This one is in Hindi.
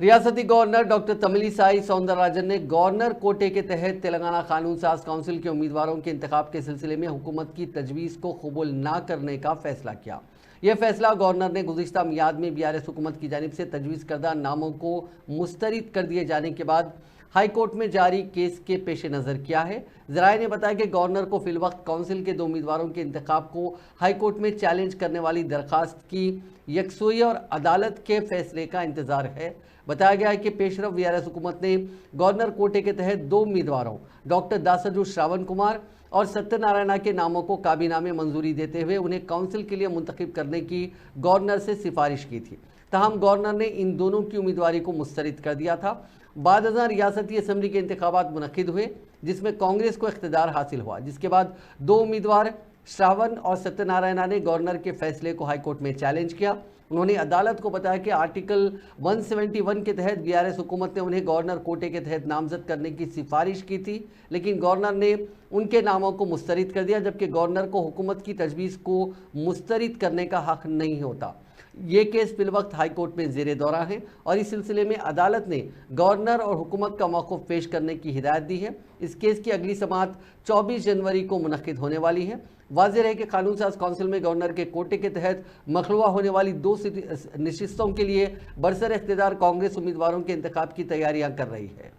रियासती गवर्नर डॉक्टर तमिलिसाई सौंदरराजन ने गवर्नर कोटे के तहत तेलंगाना कानून साज काउंसिल के उम्मीदवारों के इंतखाब के सिलसिले में हुकूमत की तजवीज़ को कबूल न करने का फैसला किया। यह फैसला गवर्नर ने गुज़िश्ता मियाद में बीआरएस हुकूमत की जानिब से तजवीज़ करदा नामों को मुस्तरद कर दिए जाने के बाद हाई कोर्ट में जारी केस के पेश नज़र किया है। ज़राए ने बताया कि गवर्नर को फिलवक्त काउंसिल के 2 उम्मीदवारों के इंतखाब को हाई कोर्ट में चैलेंज करने वाली दरखास्त की यकसुई और अदालत के फैसले का इंतजार है। बताया गया है कि पेशरफ बीआरएस हुकूमत ने गवर्नर कोटे के तहत 2 उम्मीदवारों डॉक्टर दासजू श्रावण कुमार और सत्यनारायणा के नामों को काबीना में मंजूरी देते हुए उन्हें काउंसिल के लिए मुंतखब करने की गवर्नर से सिफारिश की थी। तहम गवर्नर ने इन दोनों की उम्मीदवारी को मुस्तरद कर दिया था। बाद रियासती असम्बली के इंतखाबात मुनक्किद हुए जिसमें कांग्रेस को इख्तिदार हासिल हुआ, जिसके बाद 2 उम्मीदवार श्रावण और सत्यनारायणा ने गवर्नर के फैसले को हाईकोर्ट में चैलेंज किया। उन्होंने अदालत को बताया कि आर्टिकल 171 के तहत बीआरएस हुकूमत ने उन्हें गवर्नर कोटे के तहत नामजद करने की सिफारिश की थी, लेकिन गवर्नर ने उनके नामों को मुस्तरद कर दिया, जबकि गवर्नर को हुकूमत की तजवीज़ को मुस्तरद करने का हक नहीं होता। ये केस फिलवक्त हाई कोर्ट में ज़ेरे दौरा है और इस सिलसिले में अदालत ने गवर्नर और हुकूमत का मौक़िफ़ पेश करने की हिदायत दी है। इस केस की अगली समाअत 24 जनवरी को मुनक्किद होने वाली है। वाज़ेह है कि कानून साज काउंसिल में गवर्नर के कोटे के तहत मखलूआ होने वाली 2 नशिस्तों के लिए बरसर इख्तिदार कांग्रेस उम्मीदवारों के इंतखाब की तैयारियां कर रही है।